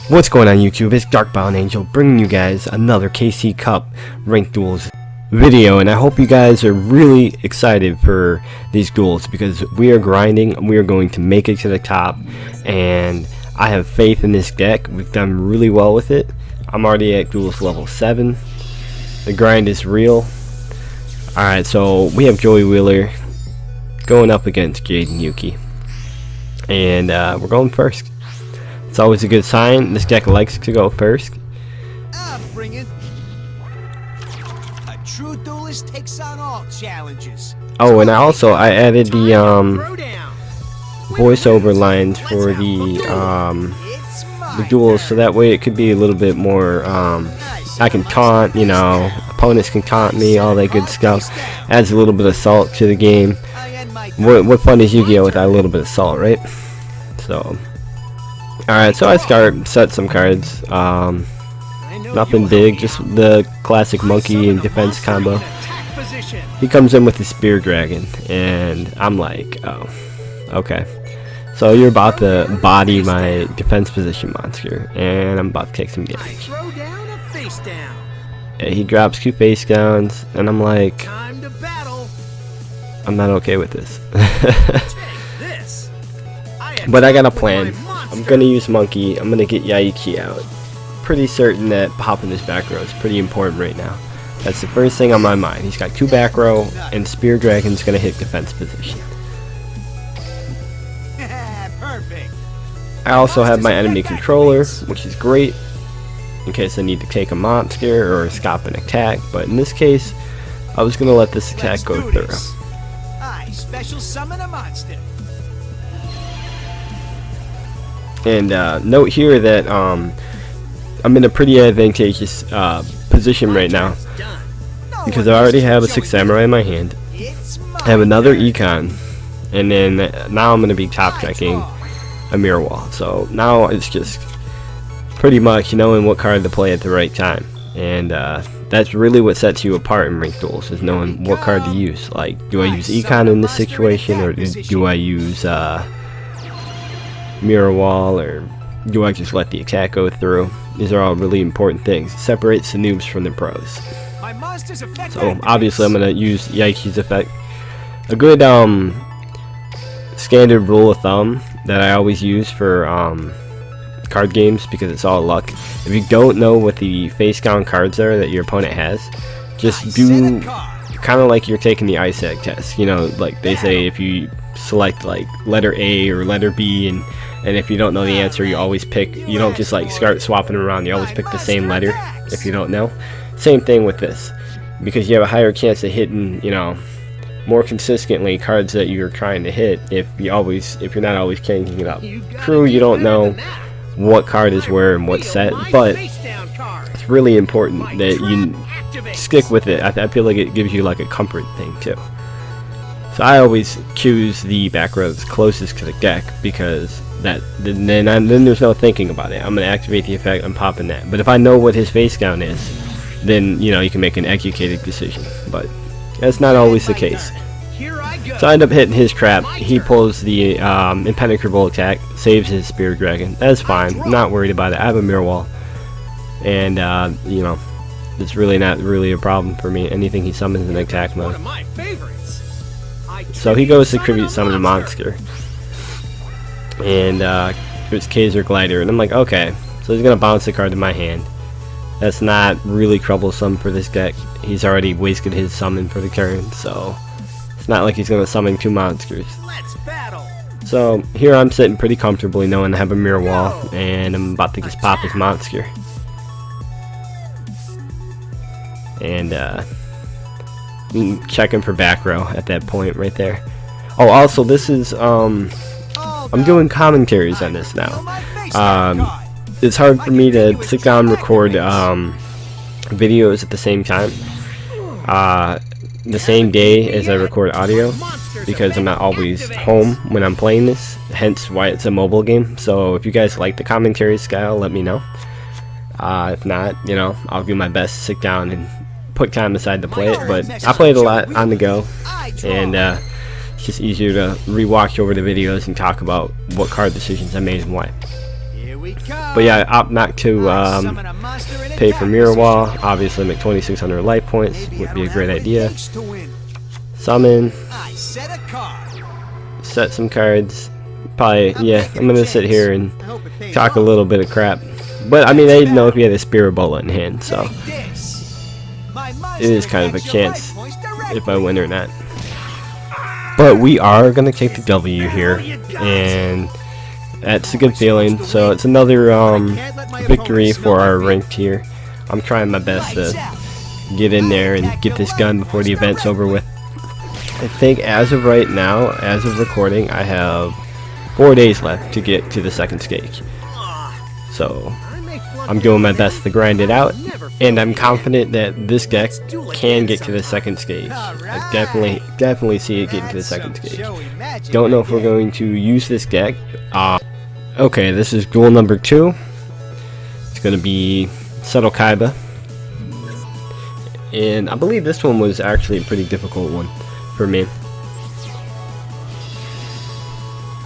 What's going on YouTube? It's Darkbound Angel bringing you guys another KC Cup Ranked Duels video, and I hope you guys are really excited for these duels because we are grinding. We are going to make it to the top, and I have faith in this deck. We've done really well with it. I'm already at Duels level 7. The grind is real. Alright, so we have Joey Wheeler going up against Jaden Yuki, and we're going first. It's always a good sign. This deck likes to go first. Bring it. A true duelist takes on all challenges. Oh, and I added the voiceover lines for the duels, so that way it could be a little bit more. I can taunt, you know, opponents can taunt me, all that good stuff. Adds a little bit of salt to the game. What fun is Yu-Gi-Oh without a little bit of salt, right? So. Alright, so I set some cards. Nothing big, just the classic monkey and defense combo. He comes in with the spear dragon, and I'm like, oh, okay. So you're about to body my defense position monster, and I'm about to take some damage. Yeah, he drops 2 face downs, and I'm like, I'm not okay with this. But I got a plan. I'm gonna use monkey. I'm gonna get Yaiki out. Pretty certain that popping this back row is pretty important right now. That's the first thing on my mind. He's got 2 back row, and spear dragon's gonna hit defense position. Perfect. I also have my enemy controller, which is great in case I need to take a monster or stop an attack. But in this case, I was gonna let this attack go through. I special summon a monster. And note here that I'm in a pretty advantageous position right now because I already have a 6 samurai in my hand. I have another econ, and then now I'm going to be top checking a mirror wall. So now it's just pretty much knowing what card to play at the right time, and that's really what sets you apart in ranked duels, is knowing what card to use. Like, do I use econ in this situation, or do I use mirror wall, or do I just let the attack go through? These are all really important things. It separates the noobs from the pros. So obviously I'm gonna use Yaiki's effect. A good standard rule of thumb that I always use for card games, because it's all luck. If you don't know what the face down cards are that your opponent has, just do kind of like you're taking the ISAC test. You know, like they say, if you select like letter A or letter B, and if you don't know the answer, you always pick, you don't just like start swapping around, you always pick the same letter if you don't know. Same thing with this, because you have a higher chance of hitting, you know, more consistently cards that you're trying to hit if you're not always changing it up. True, you don't know what card is where and what set, but it's really important that you stick with it. I feel like it gives you like a comfort thing too. So I always choose the back rows closest to the deck, because then there's no thinking about it. I'm going to activate the effect, I'm popping that. But if I know what his face down is, then, you know, you can make an educated decision. But that's not always the case. So I end up hitting his trap. He pulls the impenetrable attack, saves his spear dragon. That's fine. I'm not worried about it. I have a mirror wall, and you know, it's really not really a problem for me. Anything he summons in attack mode. So he goes to tribute summon a monster, and it's Kaiser Glider, and I'm like, okay, so he's gonna bounce the card to my hand. That's not really troublesome for this deck. He's already wasted his summon for the turn, so it's not like he's gonna summon 2 monsters. So here I'm sitting pretty comfortably knowing I have a mirror wall, and I'm about to just pop his monster. And checking for back row at that point right there. Oh, also this is I'm doing commentaries on this now. It's hard for me to sit down and record videos at the same time, the same day as I record audio, because I'm not always home when I'm playing this, hence why it's a mobile game. So if you guys like the commentary style, let me know. If not, you know, I'll do my best to sit down and put time aside to play it. But I play it a lot on the go, and it's just easier to rewatch over the videos and talk about what card decisions I made and why. we go. But yeah, I opt not to Summon a monster and pay for attack mirror position. wall. Obviously, make 2,600 life points Maybe would I be a don't great have what it idea. takes to win. Summon, I set a card. set some cards. Probably, yeah, I'm gonna sit here and I hope it pays talk a off. little bit of crap. But I mean, I didn't know if he had a spirit bullet in hand, so Take this. My it is monster kind of a attacks your chance life points directly. if I win or not. But we are gonna take the W here, and that's a good feeling. So it's another victory for our ranked tier. I'm trying my best to get in there and get this gun before the event's over with. I think as of right now, as of recording, I have 4 days left to get to the second stage. So I'm doing my best to grind it out, and I'm confident that this deck can get to the second stage. I definitely see it getting to the second stage. Don't know if we're going to use this deck. Okay, this is duel number 2. It's going to be Settle Kaiba. And I believe this one was actually a pretty difficult one for me.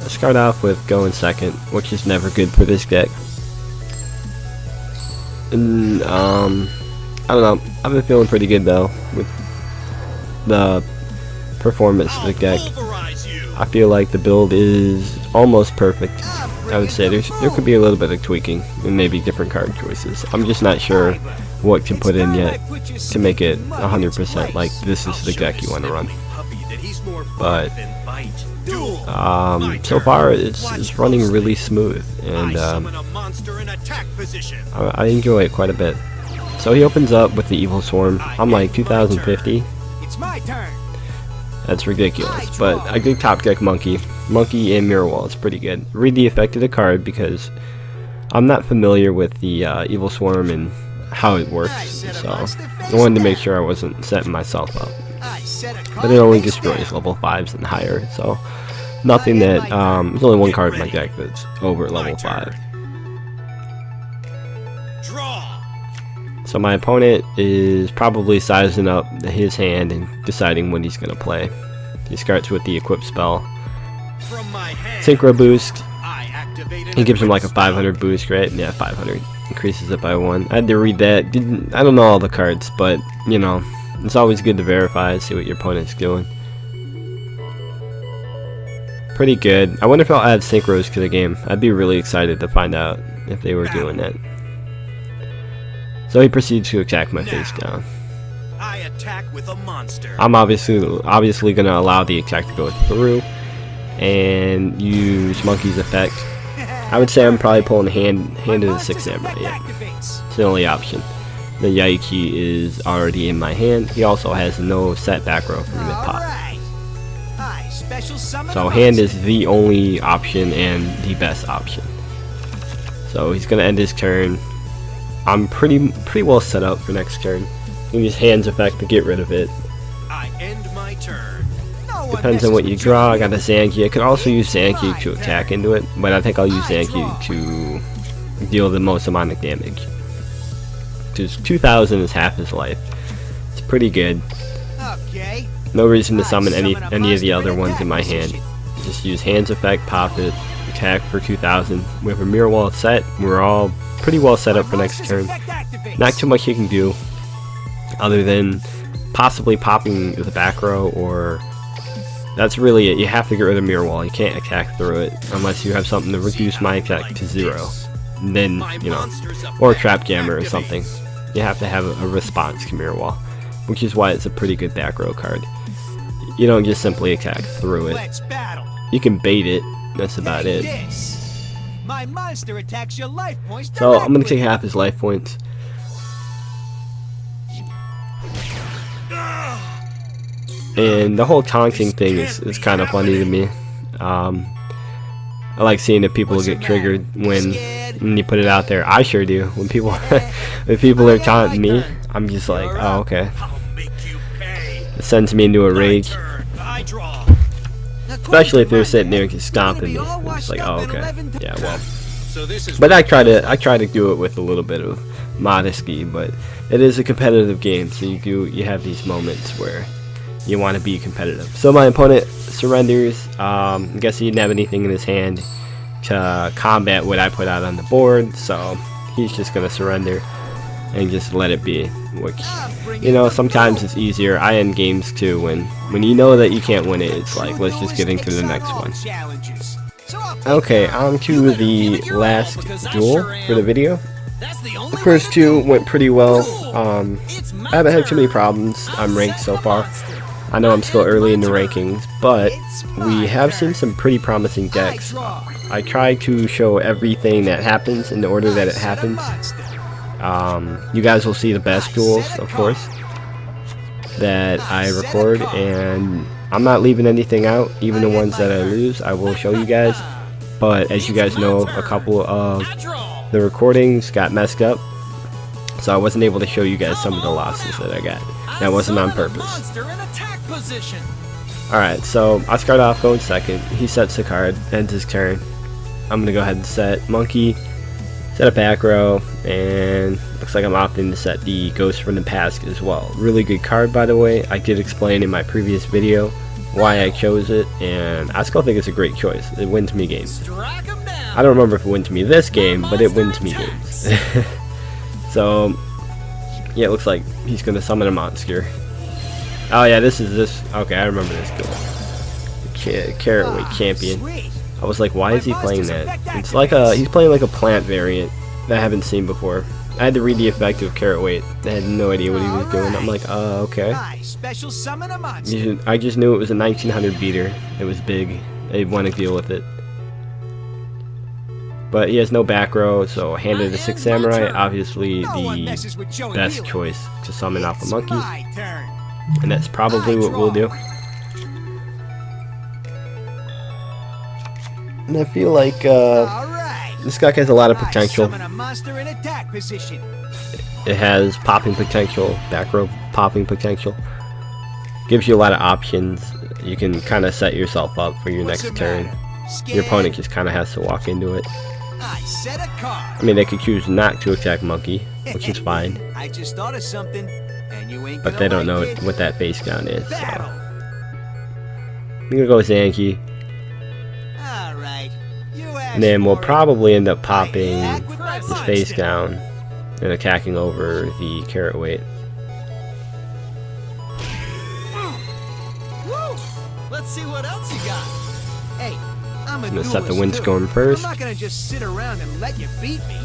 Let's start off with going second, which is never good for this deck. And I don't know, I've been feeling pretty good though with the performance of the deck. I feel like the build is almost perfect. I would say there could be a little bit of tweaking and maybe different card choices. I'm just not sure what to put in yet to make it 100% like this is the deck you want to run. But so far it's running really smooth, and I enjoy it quite a bit. So he opens up with the Evil Swarm. I'm like 2050. It's my turn. That's ridiculous, but a good top deck Monkey and Mirror Wall is pretty good. Read the effect of the card because I'm not familiar with the Evil Swarm and how it works, so I wanted to make sure I wasn't setting myself up. But it only destroys level 5s and higher, so nothing that, there's only one card in my deck that's over level 5. So my opponent is probably sizing up his hand and deciding what he's going to play. He starts with the equip spell. Synchro boost. He gives him like a 500 boost, right? Yeah, 500. Increases it by 1. I had to read that. I don't know all the cards, but, you know, it's always good to verify, see what your opponent's doing. Pretty good. I wonder if I'll add synchros to the game. I'd be really excited to find out if they were doing that. So he proceeds to attack my face down. I attack with a monster. I'm obviously going to allow the attack to go through and use Monkey's effect. I would say I'm probably pulling hand of the 6th Samurai. Yeah. It's the only option. The Yaiki is already in my hand. He also has no set back row for me to pop. So hand is the only option and the best option. So he's going to end his turn. I'm pretty well set up for next turn. You can use Hand's effect to get rid of it. I end my turn. Depends on what you draw. I got a Zanki. I could also use Zanki to attack into it, but I think I'll use Zanki to deal the most amount of damage. Because 2,000 is half his life. It's pretty good. Okay. No reason to summon any of the other ones in my hand. Just use Hand's effect, pop it, attack for 2,000. We have a mirror wall set. We're all pretty well set up for next turn. Not too much he can do other than possibly popping the back row, or that's really it. You have to get rid of mirror wall. You can't attack through it unless you have something to reduce my attack to 0. And then, you know, or trap jammer or something. You have to have a response to mirror wall, which is why it's a pretty good back row card. You don't just simply attack through it. You can bait it. That's about it. My monster attacks your life points directly. So I'm gonna take half his life points. And the whole taunting thing is kind of funny to me. I like seeing that people get triggered when you put it out there. I sure do. When people are taunting me, I'm just like, oh, okay. It sends me into a rage. Especially if they're sitting there and just stomping me. I'm just like, oh, okay. Yeah, well. But I try to do it with a little bit of modesty, but it is a competitive game, so you have these moments where you want to be competitive. So my opponent surrenders. I guess he didn't have anything in his hand. to combat what I put out on the board, so he's just gonna surrender and just let it be. Which, you know, sometimes it's easier. I end games too when you know that you can't win it. It's like, let's just get into the next one. Okay, on to the last duel for the video. The first two went pretty well. I haven't had too many problems. I'm ranked so far. I know I'm still early in the rankings, but we have seen some pretty promising decks. I try to show everything that happens in the order that it happens. You guys will see the best duels, of course, that I record, and I'm not leaving anything out. Even the ones that I lose, I will show you guys. But as you guys know, a couple of the recordings got messed up, so I wasn't able to show you guys some of the losses that I got. That wasn't on purpose. Alright, so I start off going second. He sets the card, ends his turn. I'm going to go ahead and set Monkey, set a back row, and looks like I'm opting to set the Ghost from the Past as well. Really good card, by the way. I did explain in my previous video why I chose it, and I still think it's a great choice. It wins me games. I don't remember if it wins me this game, but it wins me games. So, yeah, it looks like he's going to summon a monster. Oh yeah, this is this. Okay, I remember this duel. Carrot Weight Champion. I was like, why is he playing that? It's like he's playing like a plant variant that I haven't seen before. I had to read the effect of Carrot Weight. I had no idea what he was doing. I'm like, okay. I just knew it was a 1900 beater. It was big. I want to deal with it. But he has no back row, so Hand of the Six Samurai, obviously the best choice to summon off a monkey. And that's probably what we'll do. And I feel like this deck has a lot of potential. It has popping potential, back row popping potential. Gives you a lot of options. You can kind of set yourself up for your next turn. Your opponent just kind of has to walk into it. I mean, they could choose not to attack Monkey, which is fine. But they don't know what that face down is, so I'm gonna go with Zanky. And then we'll probably end up popping his face down and attacking over the Carrot Weight. Let's see what else you got. Hey, I'm gonna set the windstorm first. I'm not gonna just sit around and let you beat me.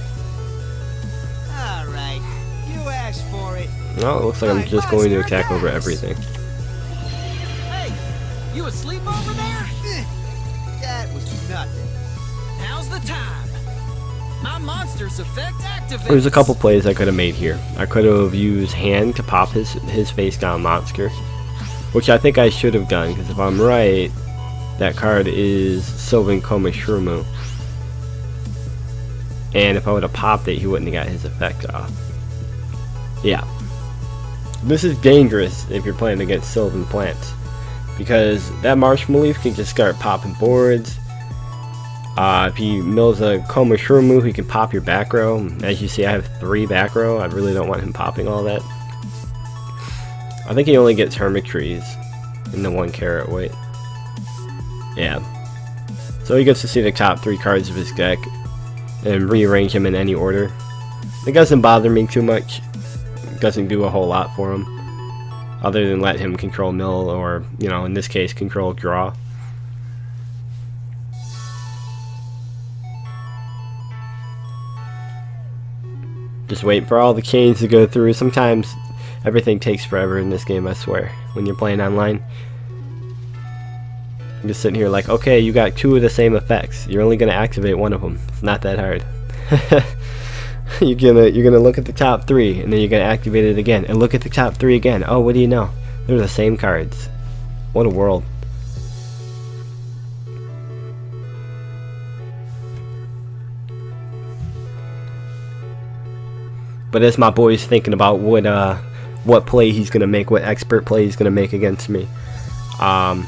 Alright, you asked for it. No, it looks like I'm just going to attack over everything. Hey, you asleep over there? That was nothing. Now's the time. My monster's effect activates. There's a couple plays I could have made here. I could have used Hand to pop his face down monster, which I think I should have done, because if I'm right, that card is Sylvan Koma Shurmu. And if I would have popped it, he wouldn't have got his effect off. Yeah. This is dangerous if you're playing against Sylvan plants, because that Marshmallow Leaf can just start popping boards. If he mills a Koma Shurmu, he can pop your back row. As you see, I have 3 back row. I really don't want him popping all that. I think he only gets Hermit Trees in the 1 Carrot Weight. Yeah. So he gets to see the top 3 cards of his deck and rearrange them in any order. It doesn't bother me too much. It doesn't do a whole lot for him, other than let him control mill, or, you know, in this case, control draw. Just waiting for all the canes to go through. Sometimes everything takes forever in this game, I swear, when you're playing online. I'm just sitting here like, okay, you got 2 of the same effects. You're only gonna activate 1 of them. It's not that hard. you're gonna look at the top 3, and then you're gonna activate it again, and look at the top 3 again. Oh, what do you know? They're the same cards. What a world. But as my boy's thinking about what play he's gonna make, what expert play he's gonna make against me, I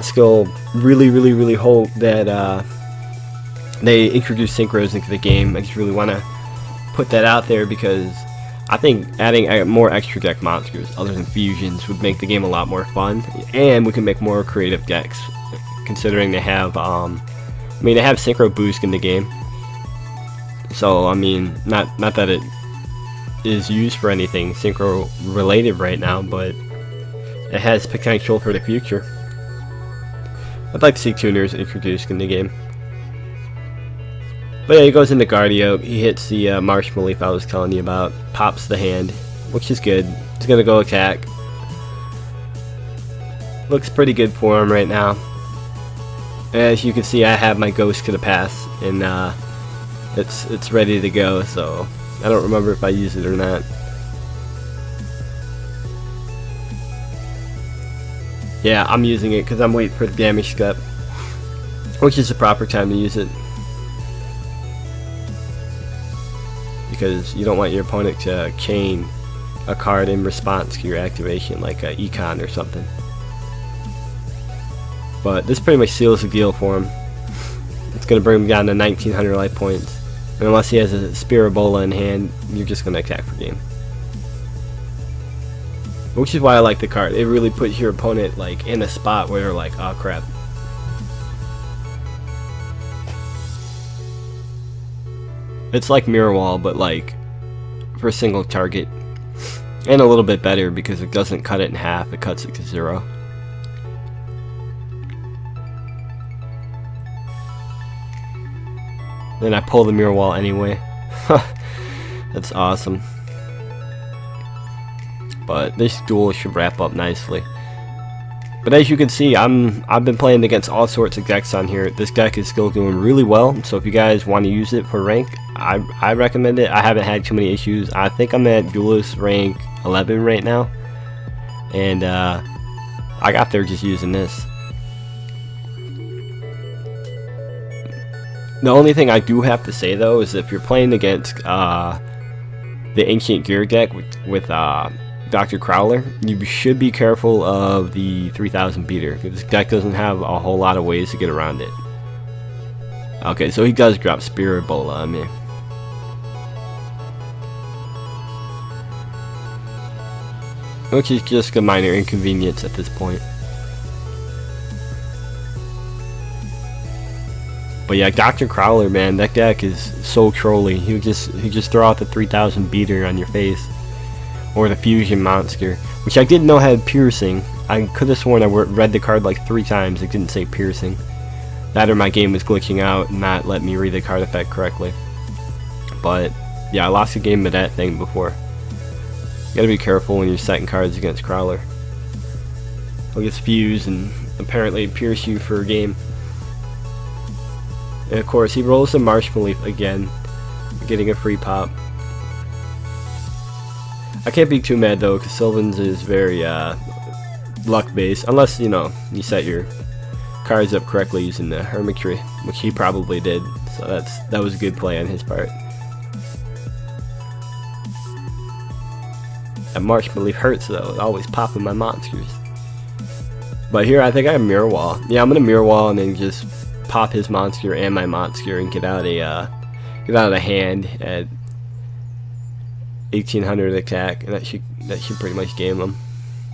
still really hope that they introduce synchros into the game. I just really want to put that out there, because I think adding more extra deck monsters other than fusions would make the game a lot more fun, and we can make more creative decks, considering they have I mean, they have synchro boost in the game, so I mean, not that it is used for anything synchro related right now, but it has potential for the future. I'd like to see tuners introduced in the game. But yeah, he goes into Guardio, he hits the marshmallow leaf I was telling you about, pops the hand, which is good. He's gonna go attack. Looks pretty good for him right now. As you can see, I have my ghost to the pass, and it's ready to go, so I don't remember if I use it or not. Yeah, I'm using it because I'm waiting for the damage step, which is the proper time to use it. Because you don't want your opponent to chain a card in response to your activation, like a econ or something. But this pretty much seals the deal for him. It's going to bring him down to 1900 life points. And unless he has a Spirabola in hand, you're just going to attack for game. Which is why I like the card. It really puts your opponent like in a spot where they're like, oh crap. It's like Mirror Wall, but like for a single target. And a little bit better because it doesn't cut it in half, it cuts it to 0. Then I pull the Mirror Wall anyway. That's awesome. But this duel should wrap up nicely. But as you can see, I've been playing against all sorts of decks on here. This deck is still doing really well, so if you guys want to use it for rank, I recommend it. I haven't had too many issues. I think I'm at Duelist rank 11 right now, and I got there just using this. The only thing I do have to say though is if you're playing against the Ancient Gear deck with Dr. Crowler, you should be careful of the 3000 beater. This deck doesn't have a whole lot of ways to get around it. Okay, so he does drop Spirabola on me. Which is just a minor inconvenience at this point. But yeah, Dr. Crowler, man, that deck is so trolly. He just throw out the 3000 beater on your face. Or the fusion monster, which I didn't know had piercing. I could have sworn I read the card like 3 times. It didn't say piercing. That or my game was glitching out and not letting me read the card effect correctly. But yeah, I lost a game with that thing before. You gotta be careful when you're setting cards against Crowler. He'll just fuse and apparently pierce you for a game. And of course, he rolls the Marshmallow Leaf again, getting a free pop. I can't be too mad though, because Sylvan's is very luck based, unless you know you set your cards up correctly using the Hermitry, which he probably did. So that was a good play on his part. That Marshmallow Leaf hurts though; always popping my monsters. But here I think I have Mirror Wall. Yeah, I'm gonna Mirror Wall and then just pop his monster and my monster and get out of the hand at 1800 attack, and that should pretty much game him.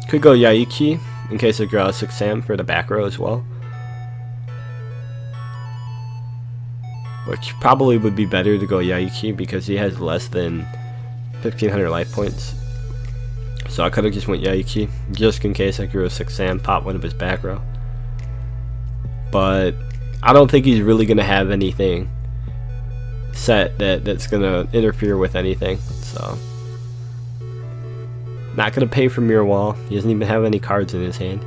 Could go Yaichi in case I draw a 6 Sam for the back row as well, which probably would be better to go Yaichi because he has less than 1500 life points. So I could have just went Yaichi just in case I drew a 6 Sam, pop one of his back row. But I don't think he's really gonna have anything set that's gonna interfere with anything, so not gonna pay for Mirror Wall. He doesn't even have any cards in his hand,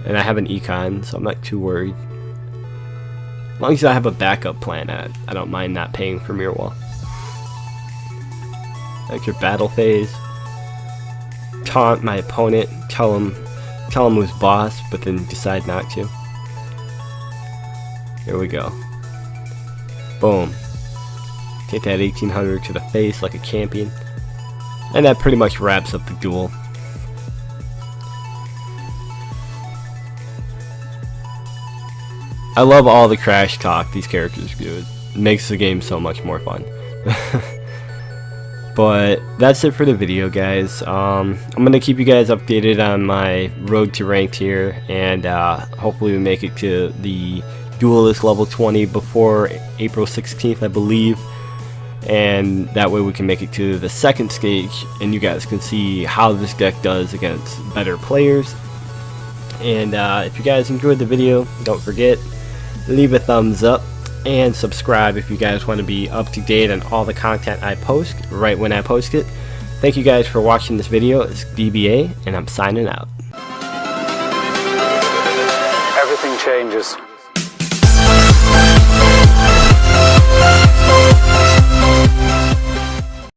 and I have an econ, so I'm not too worried. As long as I have a backup plan, I don't mind not paying for Mirror Wall. Like your battle phase, taunt my opponent, tell him who's boss, but then decide not to. Here we go. Boom. Take that 1800 to the face like a champion. And that pretty much wraps up the duel. I love all the trash talk these characters do. It makes the game so much more fun. But that's it for the video, guys. I'm going to keep you guys updated on my road to ranked here. And hopefully we make it to the Duelist level 20 before April 16th, I believe, and that way we can make it to the second stage and you guys can see how this deck does against better players. And if you guys enjoyed the video, don't forget, leave a thumbs up and subscribe if you guys want to be up to date on all the content I post right when I post it. Thank you guys for watching this video. It's DBA and I'm signing out. Everything changes.